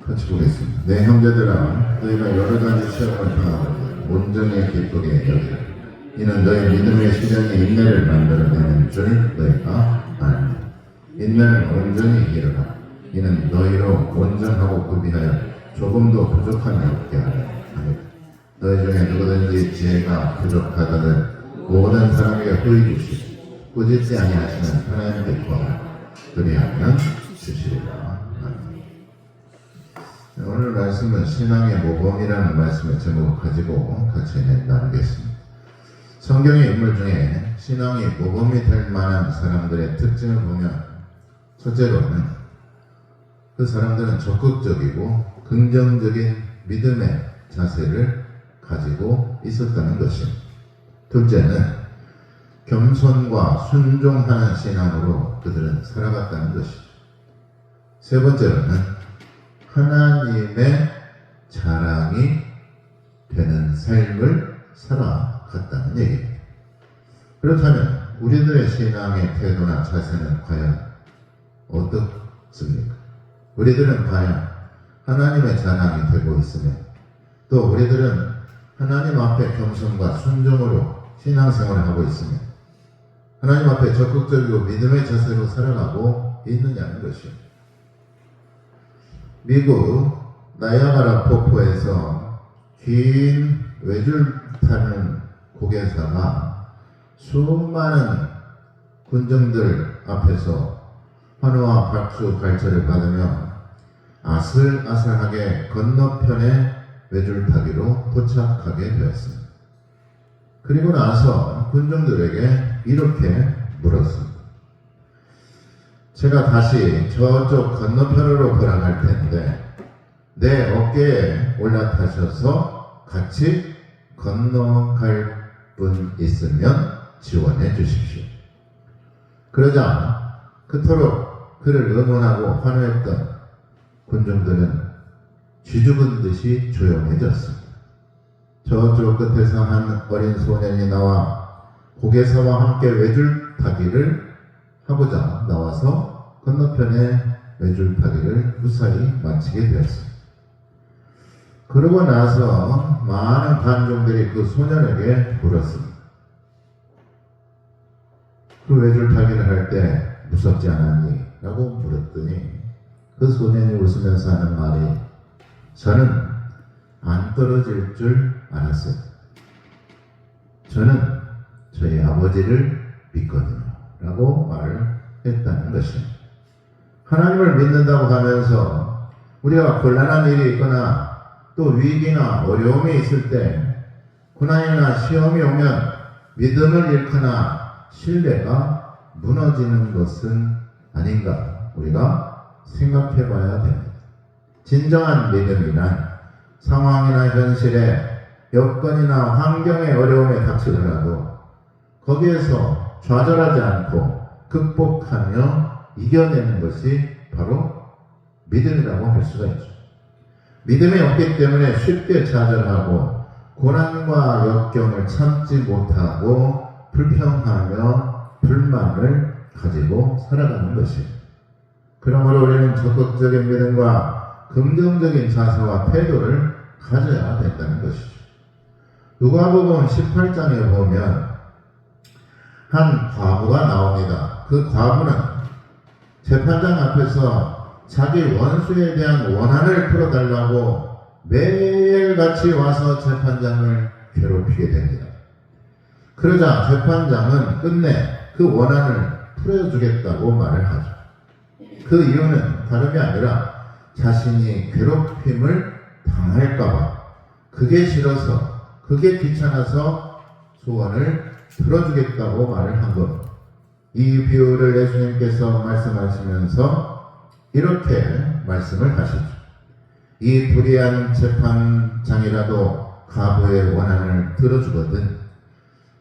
같이 보겠습니다. 내 형제들아, 너희가 여러 가지 시험을 당하고 온전히 기쁘게 여기라. 이는 너희 믿음의 시련이 인내를 만들어내는 줄 너희가 아느니라. 인내는 온전히 이르라. 이는 너희로 온전하고 구비하여 조금도 부족함이 없게 하라. 아멘. 너희 중에 누구든지 지혜가 부족하다는 모든 사람에게 후히 주시고 꾸짖지 아니하시는 하나님께 구하라. 그리하면 주시리라. 오늘 말씀은 신앙의 모범이라는 말씀의 제목을 가지고 같이 나누겠습니다. 성경의 인물 중에 신앙이 모범이 될 만한 사람들의 특징을 보면 첫째로는 그 사람들은 적극적이고 긍정적인 믿음의 자세를 가지고 있었다는 것입니다. 둘째는 겸손과 순종하는 신앙으로 그들은 살아갔다는 것이죠. 세 번째로는 하나님의 자랑이 되는 삶을 살아갔다는 얘기입니다. 그렇다면 우리들의 신앙의 태도나 자세는 과연 어떻습니까? 우리들은 과연 하나님의 자랑이 되고 있으며 또 우리들은 하나님 앞에 겸손과 순종으로 신앙생활을 하고 있으며 하나님 앞에 적극적이고 믿음의 자세로 살아가고 있느냐는 것이요. 미국 나이아가라 폭포에서 긴 외줄 타는 고개사가 수많은 군정들 앞에서 환호와 박수 갈채를 받으며 아슬아슬하게 건너편의 외줄타기로 도착하게 되었습니다. 그리고 나서 군중들에게 이렇게 물었습니다. 제가 다시 저쪽 건너편으로 돌아갈 텐데 내 어깨에 올라타셔서 같이 건너갈 분 있으면 지원해 주십시오. 그러자 그토록 그를 응원하고 환호했던 군중들은 쥐죽은 듯이 조용해졌습니다. 저쪽 끝에서 한 어린 소년이 나와 고개사와 함께 외줄타기를 하고자 나와서 건너편의 외줄타기를 무사히 마치게 되었습니다. 그러고 나서 많은 관중들이 그 소년에게 물었습니다. 그 외줄타기를 할 때 무섭지 않았니? 라고 물었더니 그 소년이 웃으면서 하는 말이 저는 안 떨어질 줄 알았어요. 저는 저희 아버지를 믿거든요. 라고 말을 했다는 것입니다. 하나님을 믿는다고 하면서 우리가 곤란한 일이 있거나 또 위기나 어려움이 있을 때 고난이나 시험이 오면 믿음을 잃거나 신뢰가 무너지는 것은 아닌가 우리가 생각해 봐야 됩니다. 진정한 믿음이란 상황이나 현실에 여건이나 환경의 어려움에 닥치더라도 거기에서 좌절하지 않고 극복하며 이겨내는 것이 바로 믿음이라고 할 수가 있죠. 믿음이 없기 때문에 쉽게 좌절하고 고난과 역경을 참지 못하고 불평하며 불만을 가지고 살아가는 것입니다. 그러므로 우리는 적극적인 믿음과 긍정적인 자세와 태도를 가져야 된다는 것이죠. 누가복음 18장에 보면 한 과부가 나옵니다. 그 과부는 재판장 앞에서 자기 원수에 대한 원한을 풀어달라고 매일같이 와서 재판장을 괴롭히게 됩니다. 그러자 재판장은 끝내 그 원한을 풀어주겠다고 말을 하죠. 그 이유는 다름이 아니라 자신이 괴롭힘을 당할까봐 그게 싫어서 그게 귀찮아서 소원을 들어주겠다고 말을 한 것. 이 비유를 예수님께서 말씀하시면서 이렇게 말씀을 하시죠. 이 불의한 재판장이라도 과부의 원한을 들어주거든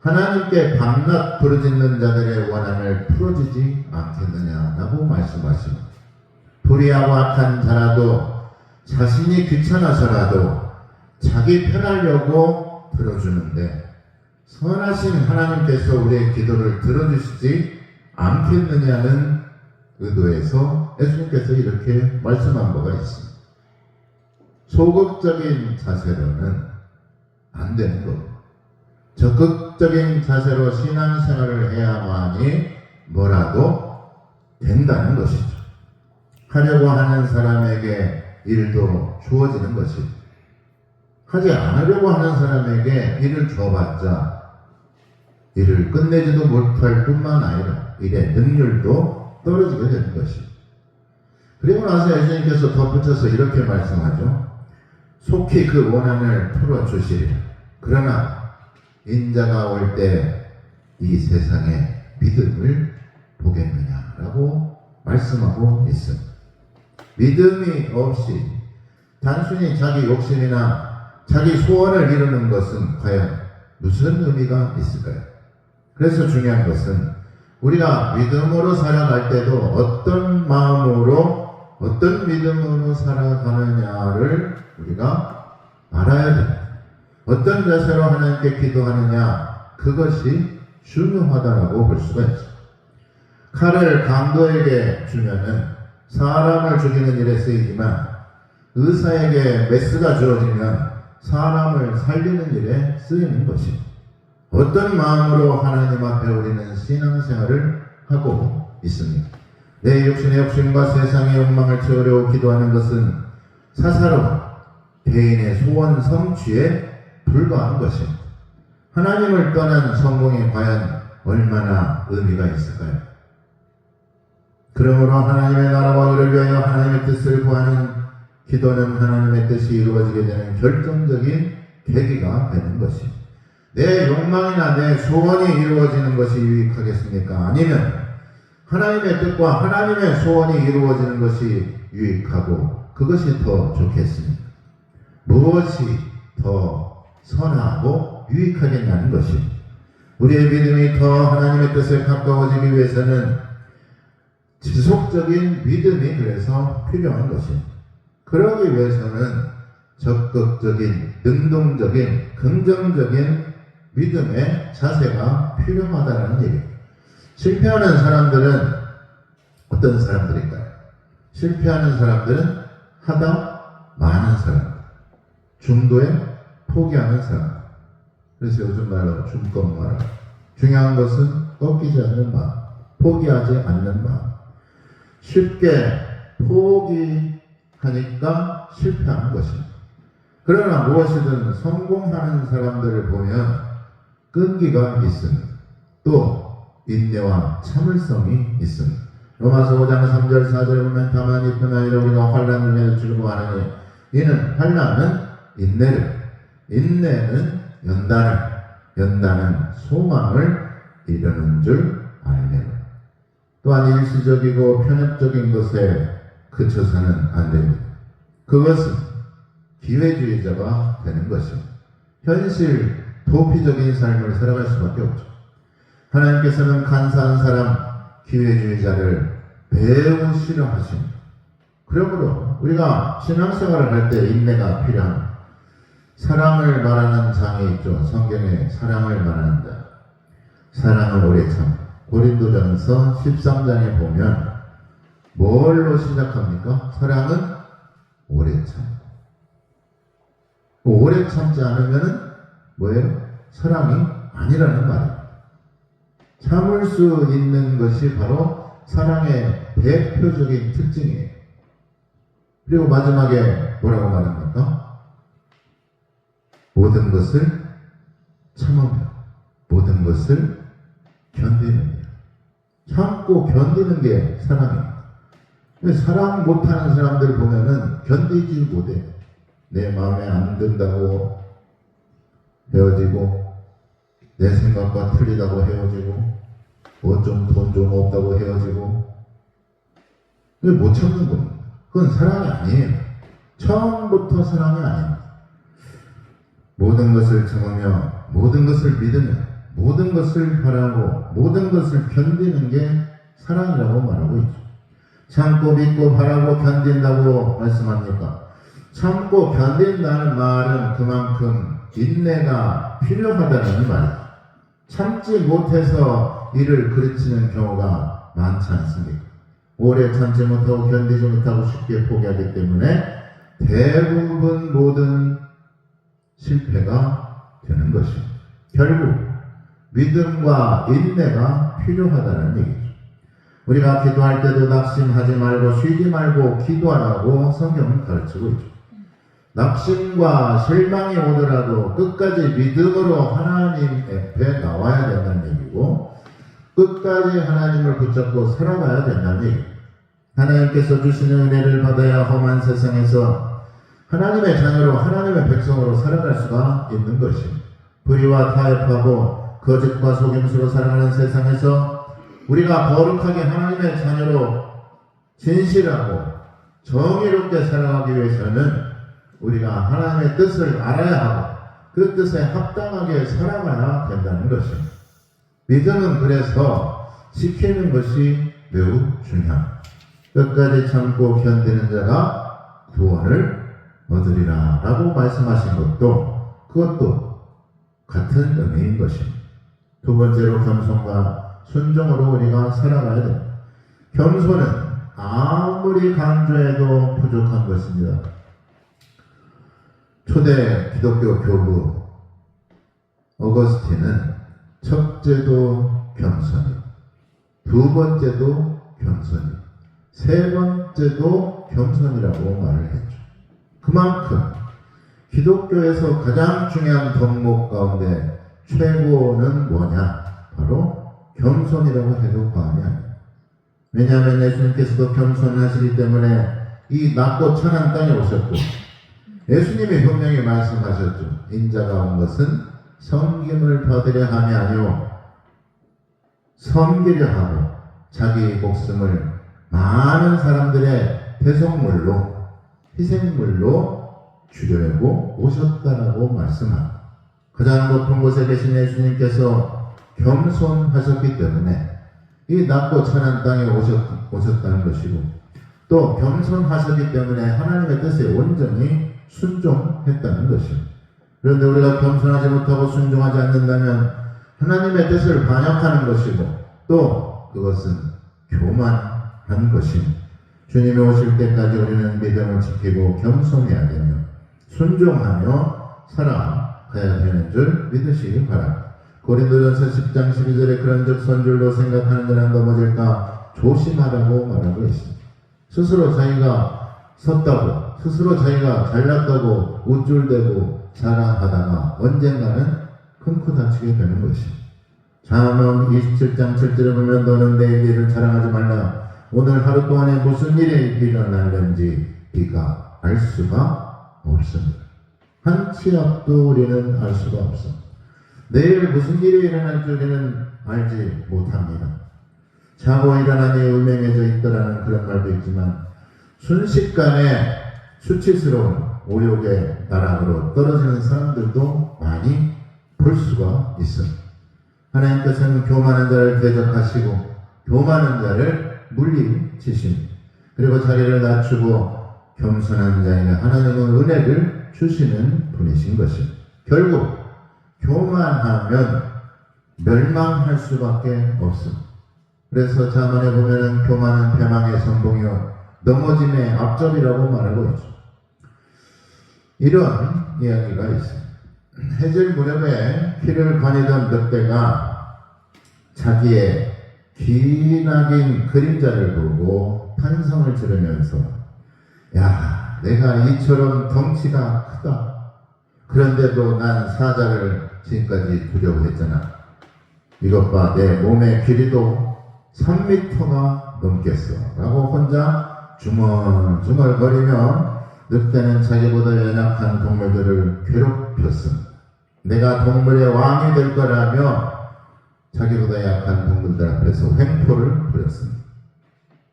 하나님께 밤낮 부르짖는 자들의 원한을 풀어주지 않겠느냐라고 말씀하십니다. 불의하고 악한 자라도 자신이 귀찮아서라도 자기 편하려고 들어주는데 선하신 하나님께서 우리의 기도를 들어주시지 않겠느냐는 의도에서 예수님께서 이렇게 말씀한 바가 있습니다. 소극적인 자세로는 안 되는 거고, 적극적인 자세로 신앙생활을 해야만이 뭐라도 된다는 것이죠. 하려고 하는 사람에게 일도 주어지는 것이죠. 하지 않으려고 하는 사람에게 일을 줘봤자 일을 끝내지도 못할 뿐만 아니라 일의 능률도 떨어지게 되는 것이죠. 그리고 나서 예수님께서 덧붙여서 이렇게 말씀하죠. 속히 그 원한을 풀어주시리라. 그러나 인자가 올 때 이 세상의 믿음을 보겠느냐라고 말씀하고 있습니다. 믿음이 없이 단순히 자기 욕심이나 자기 소원을 이루는 것은 과연 무슨 의미가 있을까요? 그래서 중요한 것은 우리가 믿음으로 살아갈 때도 어떤 마음으로 어떤 믿음으로 살아가느냐를 우리가 알아야 됩니다. 어떤 자세로 하나님께 기도하느냐, 그것이 중요하다라고 볼 수가 있습니다. 칼을 강도에게 주면은 사람을 죽이는 일에 쓰이지만 의사에게 메스가 주어지면 사람을 살리는 일에 쓰이는 것입니다. 어떤 마음으로 하나님 앞에 우리는 신앙생활을 하고 있습니까? 내 육신의 욕심과 세상의 욕망을 채우려고 기도하는 것은 사사로운 개인의 소원 성취에 불과한 것입니다. 하나님을 떠난 성공이 과연 얼마나 의미가 있을까요? 그러므로 하나님의 나라와 의를 위하여 하나님의 뜻을 구하는 기도는 하나님의 뜻이 이루어지게 되는 결정적인 계기가 되는 것입니다. 내 욕망이나 내 소원이 이루어지는 것이 유익하겠습니까? 아니면 하나님의 뜻과 하나님의 소원이 이루어지는 것이 유익하고 그것이 더 좋겠습니까? 무엇이 더 선하고 유익하겠냐는 것입니다. 우리의 믿음이 더 하나님의 뜻에 가까워지기 위해서는 지속적인 믿음이 그래서 필요한 것입니다. 그러기 위해서는 적극적인, 능동적인, 긍정적인 믿음의 자세가 필요하다는 얘기입니다. 실패하는 사람들은 어떤 사람들일까요? 실패하는 사람들은 하다 많은 사람들, 중도에 포기하는 사람. 그래서 요즘 말로 중꺾마라. 중요한 것은 꺾이지 않는 마음, 포기하지 않는 마음. 쉽게 포기하니까 실패하는 것입니다. 그러나 무엇이든 성공하는 사람들을 보면 끈기가 있습니다. 또 인내와 참을성이 있습니다. 로마서 5장 3절 4절에 보면 다만 이쁜 아이를 우리가 환난 중에도 즐거워하느니 이는 환난은 인내를, 인내는 연단을, 연단은 소망을 이루는 줄 알매라. 또한 일시적이고 편협적인 것에 그쳐서는 안 됩니다. 그것은 기회주의자가 되는 것입니다. 현실 도피적인 삶을 살아갈 수밖에 없죠. 하나님께서는 간사한 사람, 기회주의자를 매우 싫어하십니다. 그러므로 우리가 신앙생활을 할 때 인내가 필요합니다. 사랑을 말하는 장이 있죠. 성경에 사랑을 말하는 자, 사랑을 오래 참. 고린도전서 13장에 보면 뭘로 시작합니까? 사랑은 오래 참. 오래 참지 않으면 뭐예요? 사랑이 아니라는 말이에요. 참을 수 있는 것이 바로 사랑의 대표적인 특징이에요. 그리고 마지막에 뭐라고 말합니까? 모든 것을 참으며 모든 것을 견디는 일. 참고 견디는 게 사랑입니다. 사랑 못하는 사람들 보면은 견디지 못해. 내 마음에 안 든다고 헤어지고, 내 생각과 틀리다고 헤어지고, 뭐 좀 돈 좀 없다고 헤어지고, 왜 못 참는 겁니다. 그건 사랑이 아니에요. 처음부터 사랑이 아닙니다. 모든 것을 참으며 모든 것을 믿으며 모든 것을 바라고 모든 것을 견디는 게 사랑이라고 말하고 있죠. 참고 믿고 바라고 견딘다고 말씀합니까? 참고 견딘다는 말은 그만큼 인내가 필요하다는 말이죠. 참지 못해서 일을 그르치는 경우가 많지 않습니까? 오래 참지 못하고 견디지 못하고 쉽게 포기하기 때문에 대부분 모든 실패가 되는 것입니다. 결국 믿음과 인내가 필요하다는 얘기죠. 우리가 기도할 때도 낙심하지 말고 쉬지 말고 기도하라고 성경은 가르치고 있죠. 낙심과 실망이 오더라도 끝까지 믿음으로 하나님 앞에 나와야 된다는 얘기고, 끝까지 하나님을 붙잡고 살아가야 된다는 얘기입니다. 하나님께서 주시는 은혜를 받아야 험한 세상에서 하나님의 자녀로 하나님의 백성으로 살아갈 수가 있는 것입니다. 불의와 타협하고 거짓과 속임수로 살아가는 세상에서 우리가 거룩하게 하나님의 자녀로 진실하고 정의롭게 살아가기 위해서는 우리가 하나님의 뜻을 알아야 하고 그 뜻에 합당하게 살아가야 된다는 것입니다. 믿음은 그래서 지키는 것이 매우 중요합니다. 끝까지 참고 견디는 자가 구원을 얻으리라 라고 말씀하신 그것도 같은 의미인 것입니다. 두 번째로 겸손과 순종으로 우리가 살아가야 됩니다. 겸손은 아무리 강조해도 부족한 것입니다. 초대 기독교 교부 어거스틴은 첫째도 겸손이, 두 번째도 겸손이, 세 번째도 겸손이라고 말을 했죠. 그만큼 기독교에서 가장 중요한 덕목 가운데 최고는 뭐냐? 바로 겸손이라고 해도 과언이 아닙니다. 왜냐하면 예수님께서도 겸손하시기 때문에 이 낮고 천한 땅에 오셨고, 예수님이 분명히 말씀하셨죠. 인자가 온 것은 섬김을 받으려 함이 아니오 섬기려 하고 자기 목숨을 많은 사람들의 대속물로, 희생물로 주려고 오셨다라고 말씀합니다. 가장 높은 곳에 계신 예수님께서 겸손하셨기 때문에 이 낮고 천한 땅에 오셨다는 것이고, 또 겸손하셨기 때문에 하나님의 뜻에 온전히 순종했다는 것입니다. 그런데 우리가 겸손하지 못하고 순종하지 않는다면 하나님의 뜻을 반역하는 것이고, 또 그것은 교만한 것입니다. 주님이 오실 때까지 우리는 믿음을 지키고 겸손해야 되며 순종하며 살아가야 되는 줄 믿으시기 바랍니다. 고린도전서 10장 12절에 그런즉 선줄로 생각하는 자는 넘어질까 조심하라고 말하고 있습니다. 스스로 자기가 섰다고, 스스로 자기가 잘났다고 우쭐대고 자랑하다가 언젠가는 큰코 다치게 되는 것입니다. 잠언 27장 7절에 보면 너는 내일 일을 자랑하지 말라. 오늘 하루 동안에 무슨 일이 일어날는지 네가 알 수가 없습니다. 한 치 앞도 우리는 알 수가 없습니다. 내일 무슨 일이 일어날지 우리는 알지 못합니다. 자고 일어나니 음행해져 있더라는 그런 말도 있지만, 순식간에 수치스러운 오욕의 나락으로 떨어지는 사람들도 많이 볼 수가 있습니다. 하나님께서는 교만한 자를 대적하시고 교만한 자를 물리치십니다. 그리고 자기를 낮추고 겸손한 자에게 하나님은 은혜를 주시는 분이신 것입니다. 결국 교만하면 멸망할 수밖에 없습니다. 그래서 잠언에 보면은 교만은 패망의 선봉이요 넘어짐의 앞접이라고 말하고 있죠. 이런 이야기가 있습니다. 해질 무렵에 피를 거니던 늑대가 자기의 기나긴 그림자를 보고 탄성을 지르면서, 야, 내가 이처럼 덩치가 크다. 그런데도 난 사자를 지금까지 두려워했잖아. 이것 봐, 내 몸의 길이도 3m가 넘겠어. 라고 혼자 주멀주멀거리며 늑대는 자기보다 연약한 동물들을 괴롭혔습니다. 내가 동물의 왕이 될 거라며 자기보다 약한 동물들 앞에서 횡포를 부렸습니다.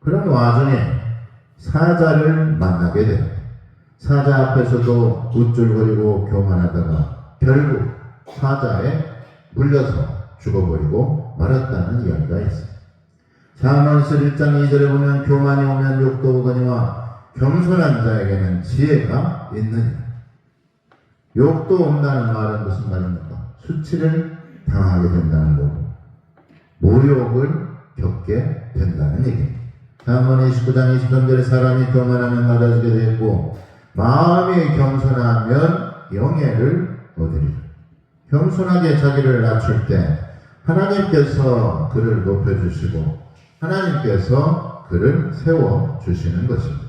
그런 와중에 사자를 만나게 됩니다. 사자 앞에서도 우쭐거리고 교만하다가 결국 사자에 물려서 죽어버리고 말았다는 이야기가 있습니다. 잠언서 1장 2절에 보면 교만이 오면 욕도 오거니와 겸손한 자에게는 지혜가 있느니라. 욕도 온다는 말은 무슨 말입니까? 수치를 당하게 된다는 거고 모욕을 겪게 된다는 얘기입니다. 잠언 29장 23절에 사람이 교만하면 낮아지게 되고 마음이 겸손하면 영예를 얻으리라. 겸손하게 자기를 낮출 때 하나님께서 그를 높여주시고 하나님께서 그를 세워주시는 것입니다.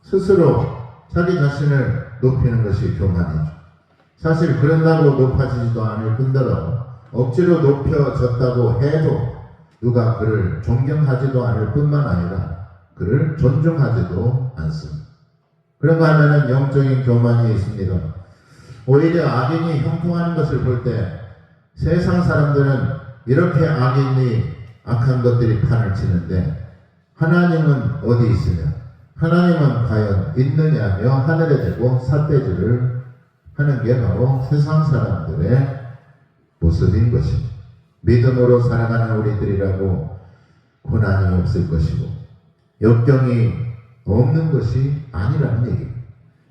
스스로 자기 자신을 높이는 것이 교만이죠. 사실 그런다고 높아지지도 않을 뿐더러 억지로 높여졌다고 해도 누가 그를 존경하지도 않을 뿐만 아니라 그를 존중하지도 않습니다. 그런가 하면은 영적인 교만이 있습니다. 오히려 악인이 형통하는 것을 볼 때 세상 사람들은 이렇게 악인이 악한 것들이 판을 치는데 하나님은 어디 있으며 하나님은 과연 있느냐며 하늘에 대고 삿대질을 하는 게 바로 세상 사람들의 모습인 것입니다. 믿음으로 살아가는 우리들이라고 고난이 없을 것이고 역경이 없는 것이 아니라는 얘기입니다.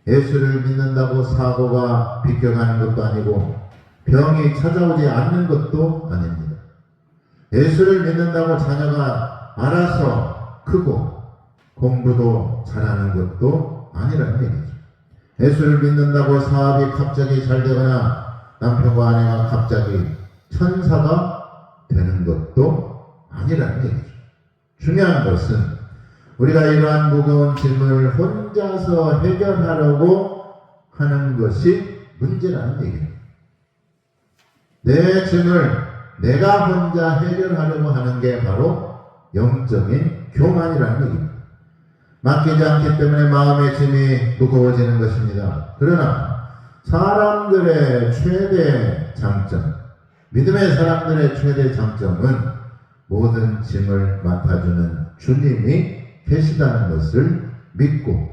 예수를 믿는다고 사고가 비껴가는 것도 아니고 병이 찾아오지 않는 것도 아닙니다. 예수를 믿는다고 자녀가 알아서 크고 공부도 잘하는 것도 아니라는 얘기죠. 예수를 믿는다고 사업이 갑자기 잘 되거나 남편과 아내가 갑자기 천사가 되는 것도 아니라는 얘기죠. 중요한 것은 우리가 이러한 무거운 짐을 혼자서 해결하려고 하는 것이 문제라는 얘기입니다. 내 짐을 내가 혼자 해결하려고 하는 게 바로 영적인 교만이라는 얘기입니다. 맡기지 않기 때문에 마음의 짐이 무거워지는 것입니다. 그러나 사람들의 최대 장점, 믿음의 사람들의 최대 장점은 모든 짐을 맡아주는 주님이 계시다는 것을 믿고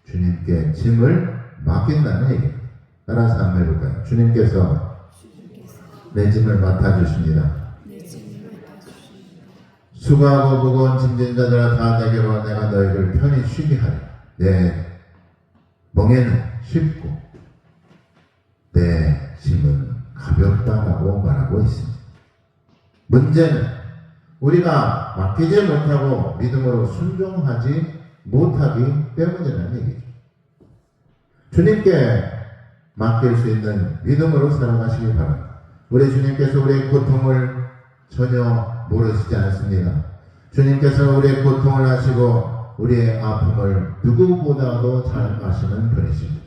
주님께 짐을 맡긴다는 얘기입니다. 따라서 한번 해볼까요? 주님께서 내 짐을 맡아주십니다. 수고하고 무거운 짐진 자들아 다 내게로 와 내가 너희를 편히 쉬게 하리. 내 멍에는 쉽고 내 짐은 가볍다라고 말하고 있습니다. 문제는 우리가 맡기지 못하고 믿음으로 순종하지 못하기 때문이라는 얘기죠. 주님께 맡길 수 있는 믿음으로 살아가시기 바랍니다. 우리 주님께서 우리의 고통을 전혀 모르시지 않습니다. 주님께서 우리의 고통을 아시고 우리의 아픔을 누구보다도 잘 아시는 분이십니다.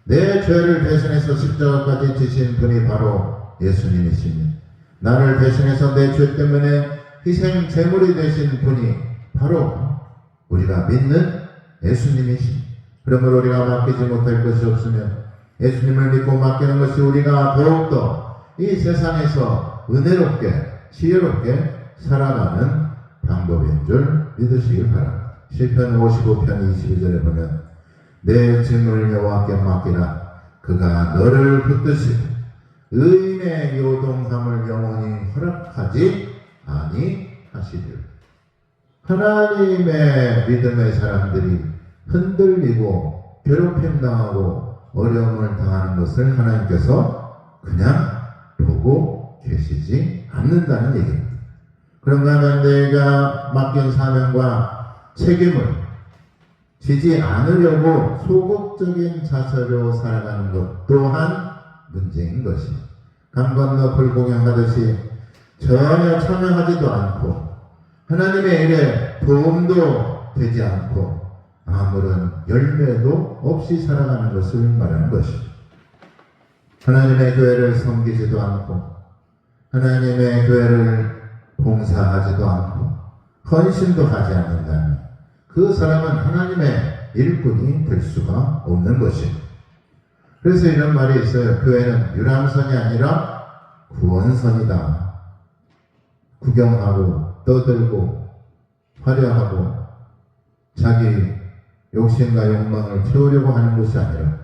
내 죄를 대신해서 십자가까지 지신 분이 바로 예수님이십니다. 나를 대신해서 내 죄 때문에 희생 제물이 되신 분이 바로 우리가 믿는 예수님이십니다. 그러므로 우리가 맡기지 못할 것이 없으면 예수님을 믿고 맡기는 것이 우리가 더욱더 이 세상에서 은혜롭게 지혜롭게 살아가는 방법인 줄 믿으시길 바랍니다. 시편 55편 22절에 보면 내 짐을 여호와께 맡기라 그가 너를 붙드시고 의인의 요동함을 영원히 허락하지 아니하시리라. 하나님의 믿음의 사람들이 흔들리고 괴롭힘 당하고 어려움을 당하는 것을 하나님께서 그냥 보고 계시지 않는다는 얘기입니다. 그런가 하면 내가 맡긴 사명과 책임을 지지 않으려고 소극적인 자세로 살아가는 것 또한 문제인 것입니다. 강 건너 불공양하듯이 전혀 참여하지도 않고 하나님의 일에 도움도 되지 않고 아무런 열매도 없이 살아가는 것을 말하는 것입니다. 하나님의 교회를 섬기지도 않고 하나님의 교회를 봉사하지도 않고 헌신도 하지 않는다면 그 사람은 하나님의 일꾼이 될 수가 없는 것입니다. 그래서 이런 말이 있어요. 교회는 유람선이 아니라 구원선이다. 구경하고 떠들고 화려하고 자기 욕심과 욕망을 채우려고 하는 것이 아니라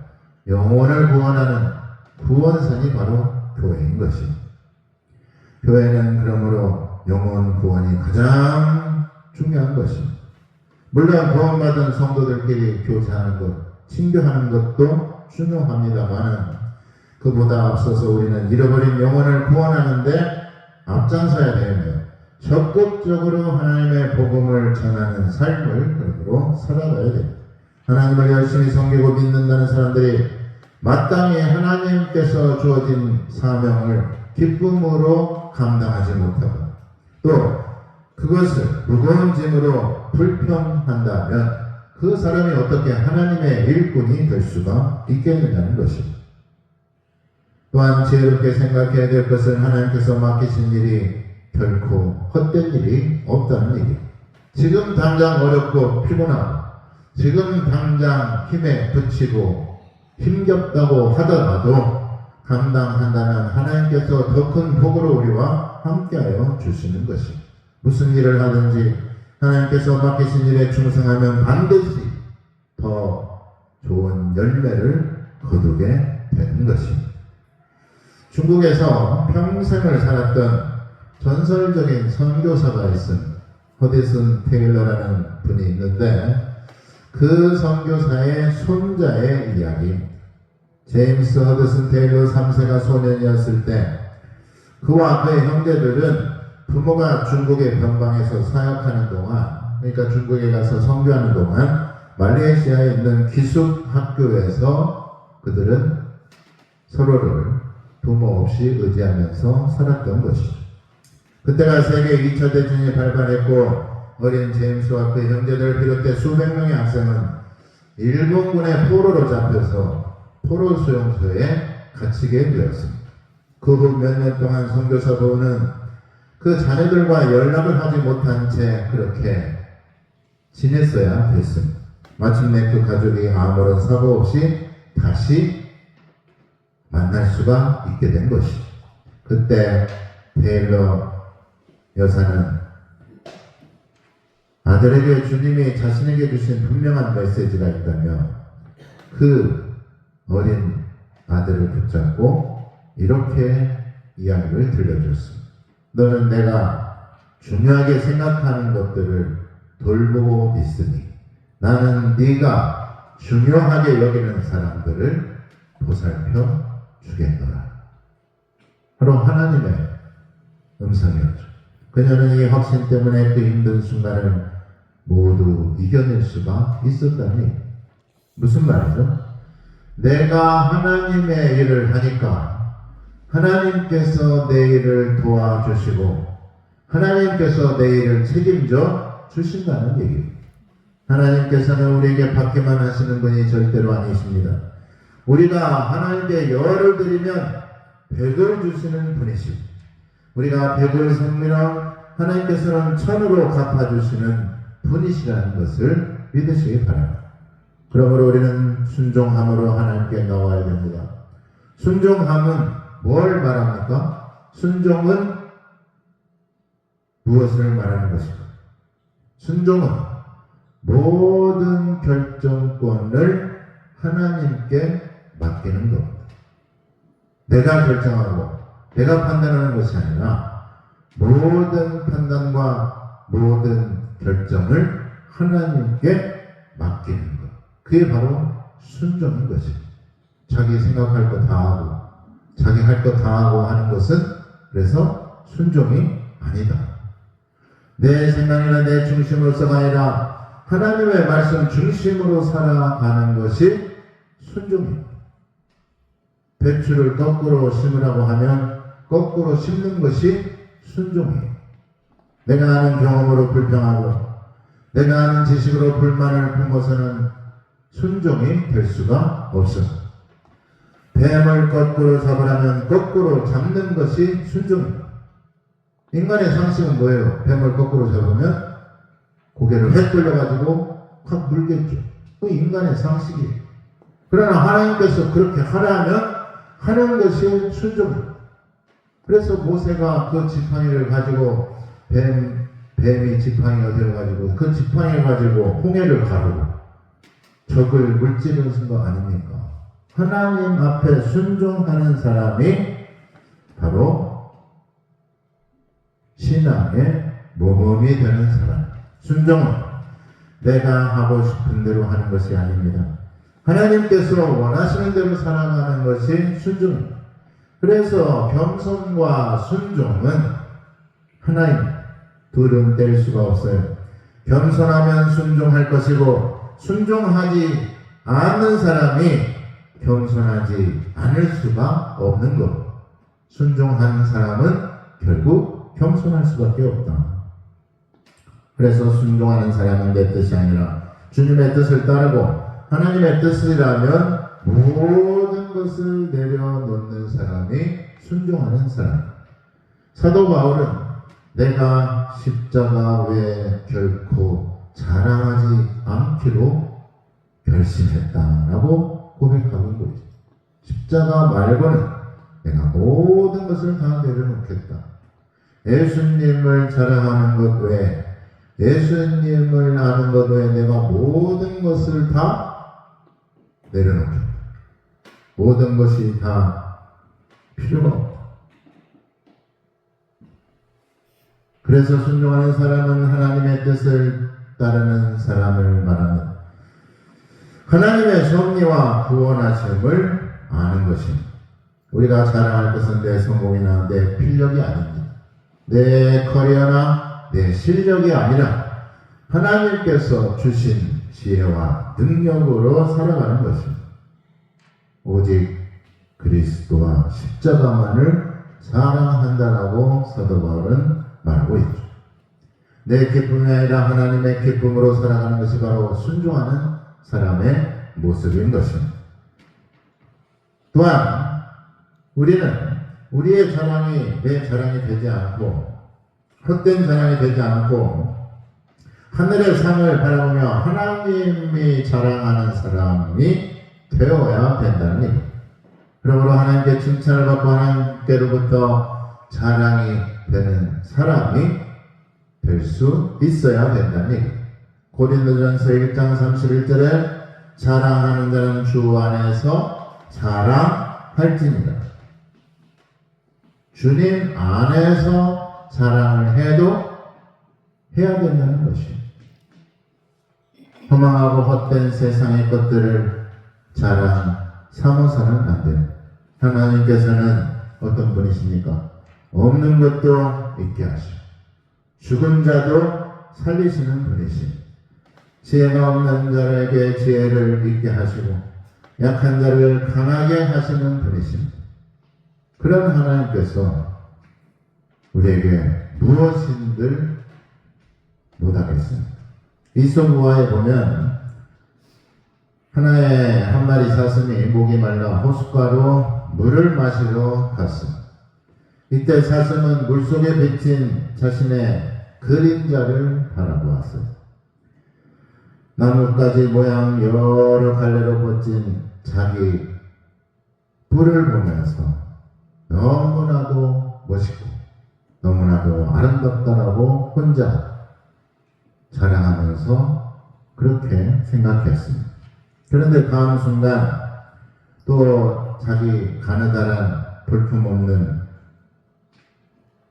영혼을 구원하는 구원선이 바로 교회인 것입니다. 교회는 그러므로 영혼 구원이 가장 중요한 것입니다. 물론 구원받은 성도들끼리 교제하는 것, 친교하는 것도 중요합니다만 그보다 앞서서 우리는 잃어버린 영혼을 구원하는데 앞장서야 되며 적극적으로 하나님의 복음을 전하는 삶을 그러므로 살아가야 됩니다. 하나님을 열심히 섬기고 믿는다는 사람들이 마땅히 하나님께서 주어진 사명을 기쁨으로 감당하지 못하고 또 그것을 무거운 짐으로 불평한다면 그 사람이 어떻게 하나님의 일꾼이 될 수가 있겠느냐는 것입니다. 또한 지혜롭게 생각해야 될 것은 하나님께서 맡기신 일이 결코 헛된 일이 없다는 얘기입니다. 지금 당장 어렵고 피곤하고 지금 당장 힘에 부치고 힘겹다고 하더라도 감당한다면 하나님께서 더 큰 복으로 우리와 함께하여 주시는 것입니다. 무슨 일을 하든지 하나님께서 맡기신 일에 충성하면 반드시 더 좋은 열매를 거두게 되는 것입니다. 중국에서 평생을 살았던 전설적인 선교사가 있습니다. 허디슨 테일러라는 분이 있는데 그 선교사의 손자의 이야기. 제임스 허디슨 테일러 3세가 소년이었을 때 그와 그의 형제들은 부모가 중국의 변방에서 사역하는 동안, 그러니까 중국에 가서 선교하는 동안 말레이시아에 있는 기숙학교에서 그들은 서로를 부모 없이 의지하면서 살았던 것이죠. 그때가 세계 2차 대전이 발발했고 어린 제임스와 그 형제들을 비롯해 수백 명의 학생은 일본군의 포로로 잡혀서 포로 수용소에 갇히게 되었습니다. 그 후 몇 년 동안 선교사 부부는 그 자녀들과 연락을 하지 못한 채 그렇게 지냈어야 됐습니다. 마침내 그 가족이 아무런 사고 없이 다시 만날 수가 있게 된 것이죠. 그때 테일러 여사는 아들에게 주님이 자신에게 주신 분명한 메시지가 있다며 그 어린 아들을 붙잡고 이렇게 이야기를 들려줬습니다. 너는 내가 중요하게 생각하는 것들을 돌보고 있으니 나는 네가 중요하게 여기는 사람들을 보살펴 주겠노라. 바로 하나님의 음성이었죠. 그녀는 이 확신 때문에 그 힘든 순간을 모두 이겨낼 수가 있었다니. 무슨 말이죠? 내가 하나님의 일을 하니까 하나님께서 내 일을 도와주시고 하나님께서 내 일을 책임져 주신다는 얘기입니다. 하나님께서는 우리에게 받기만 하시는 분이 절대로 아니십니다. 우리가 하나님께 열을 드리면 100을 주시는 분이십니다. 우리가 100을 섬기면 하나님께서는 1000으로 갚아주시는 분이시라는 것을 믿으시기 바랍니다. 그러므로 우리는 순종함으로 하나님께 나와야 됩니다. 순종함은 뭘 말합니까? 순종은 무엇을 말하는 것입니까? 순종은 모든 결정권을 하나님께 맡기는 겁니다. 내가 결정하고 내가 판단하는 것이 아니라 모든 판단과 모든 결정을 하나님께 맡기는 것. 그게 바로 순종인 것입니다. 자기 생각할 거 다 하고 자기 할 거 다 하고 하는 것은 그래서 순종이 아니다. 내 생각이나 내 중심으로서가 아니라 하나님의 말씀 중심으로 살아가는 것이 순종입니다. 배추를 거꾸로 심으라고 하면 거꾸로 심는 것이 순종이에요. 내가 아는 경험으로 불평하고 내가 아는 지식으로 불만을 품어서는 순종이 될 수가 없습니다. 뱀을 거꾸로 잡으라면 거꾸로 잡는 것이 순종입니다. 인간의 상식은 뭐예요? 뱀을 거꾸로 잡으면 고개를 획 돌려가지고 확 물겠죠. 그 인간의 상식이에요. 그러나 하나님께서 그렇게 하라면 하는 것이 순종입니다. 그래서 모세가 그 지팡이를 가지고 뱀이 지팡이가 되어가지고 그 지팡이를 가지고 홍해를 가르고 적을 물찌르는 거 아닙니까? 하나님 앞에 순종하는 사람이 바로 신앙의 모범이 되는 사람. 순종은 내가 하고 싶은 대로 하는 것이 아닙니다. 하나님께서 원하시는 대로 살아가는 것이 순종입니다. 그래서 겸손과 순종은 하나님 둘은 뗄 수가 없어요. 겸손하면 순종할 것이고 순종하지 않는 사람이 겸손하지 않을 수가 없는 것. 순종하는 사람은 결국 겸손할 수밖에 없다. 그래서 순종하는 사람은 내 뜻이 아니라 주님의 뜻을 따르고 하나님의 뜻이라면 모든 것을 내려놓는 사람이 순종하는 사람. 사도 바울은 내가 십자가 외에 결코 자랑하지 않기로 결심했다라고 고백하고 있는 거죠. 십자가 말고는 내가 모든 것을 다 내려놓겠다. 예수님을 자랑하는 것 외에, 예수님을 아는 것 외에 내가 모든 것을 다 내려놓겠다. 모든 것이 다 필요가 없다. 그래서 순종하는 사람은 하나님의 뜻을 따르는 사람을 말합니다. 하나님의 섭리와 구원하심을 아는 것입니다. 우리가 자랑할 것은 내 성공이나 내 필력이 아닙니다. 내 커리어나 내 실력이 아니라 하나님께서 주신 지혜와 능력으로 살아가는 것입니다. 오직 그리스도와 십자가만을 사랑한다라고 사도 바울은 말하고 있죠. 내 기쁨이 아니라 하나님의 기쁨으로 살아가는 것이 바로 순종하는 사람의 모습인 것입니다. 또한 우리는 우리의 자랑이 내 자랑이 되지 않고 헛된 자랑이 되지 않고 하늘의 상을 바라보며 하나님이 자랑하는 사람이 되어야 된다는 얘기입니다. 그러므로 하나님께 칭찬을 받고 하나님께로부터 자랑이 되는 사람이 될 수 있어야 된다는 얘기입니다. 고린도전서 1장 31절에 자랑하는 자는 주 안에서 자랑할지니라. 주님 안에서 자랑을 해도 해야 된다는 것입니다. 허망하고 헛된 세상의 것들을 자랑 삼아서는 안 됩니다. 하나님께서는 어떤 분이십니까? 없는 것도 있게 하시고 죽은 자도 살리시는 분이십니다. 지혜가 없는 자에게 지혜를 있게 하시고 약한 자를 강하게 하시는 분이십니다. 그런 하나님께서 우리에게 무엇인들 못하겠습니다. 이솝우화에 보면 하나의 한 마리 사슴이 목이 말라 호숫가로 물을 마시러 갔습니다. 이때 사슴은 물속에 비친 자신의 그림자를 바라보았어요. 나뭇가지 모양 여러 갈래로 멋진 자기 뿔을 보면서 너무나도 멋있고 너무나도 아름답다라고 혼자 자랑하면서 그렇게 생각했습니다. 그런데 다음 순간 또 자기 가느다란 볼품없는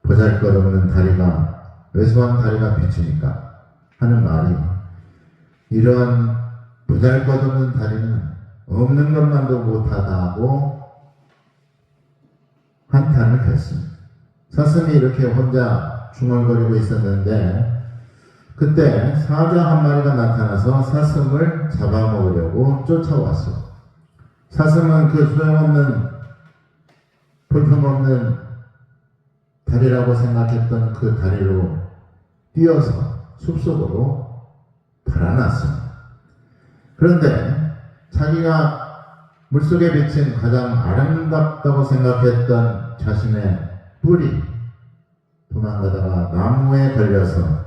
보잘것없는 다리가 왜소한 다리가 비치니까 하는 말이 이런 보잘것없는 다리는 없는 것만도 못하다고 한탄을 했습니다. 사슴이 이렇게 혼자 중얼거리고 있었는데 그때 사자 한 마리가 나타나서 사슴을 잡아먹으려고 쫓아왔어요. 사슴은 그 소용없는 볼품없는 다리라고 생각했던 그 다리로 뛰어서 숲속으로 달아났습니다. 그런데 자기가 물속에 비친 가장 아름답다고 생각했던 자신의 뿔이 도망가다가 나무에 걸려서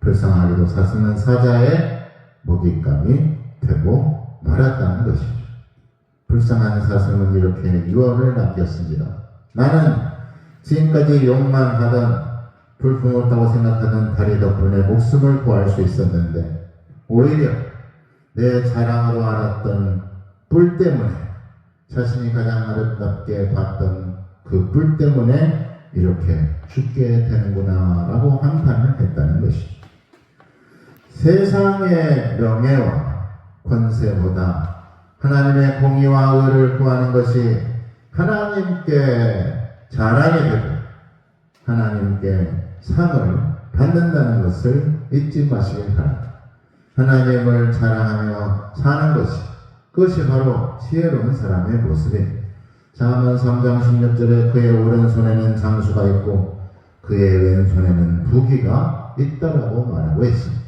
불쌍하게도 사슴은 사자의 먹잇감이 되고 말았다는 것이죠. 불쌍한 사슴은 이렇게 유언을 남겼습니다. 나는 지금까지 욕만 하던 불품없다고 생각하는 다리 덕분에 목숨을 구할 수 있었는데 오히려 내 자랑으로 알았던 뿔 때문에 자신이 가장 아름답게 봤던 그 뿔 때문에 이렇게 죽게 되는구나 라고 한탄을 했다는 것이죠. 세상의 명예와 권세보다 하나님의 공의와 의를 구하는 것이 하나님께 자랑이 되고 하나님께 상을 받는다는 것을 잊지 마시길 바랍니다. 하나님을 자랑하며 사는 것이, 그것이 바로 지혜로운 사람의 모습입니다. 잠언 3장 16절에 그의 오른손에는 장수가 있고 그의 왼손에는 부귀가 있다라고 말하고 있습니다.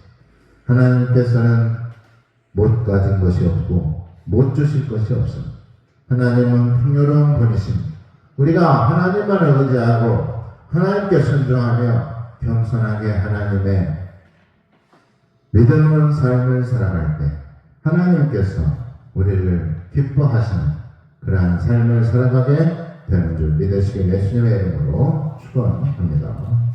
하나님께서는 못 가진 것이 없고 못 주실 것이 없습니다. 하나님은 풍요로운 분이십니다. 우리가 하나님만을 의지하고 하나님께 순종하며 겸손하게 하나님의 믿음의 삶을 살아갈 때 하나님께서 우리를 기뻐하시는 그러한 삶을 살아가게 되는 줄 믿으시길 예수님의 이름으로 축원합니다.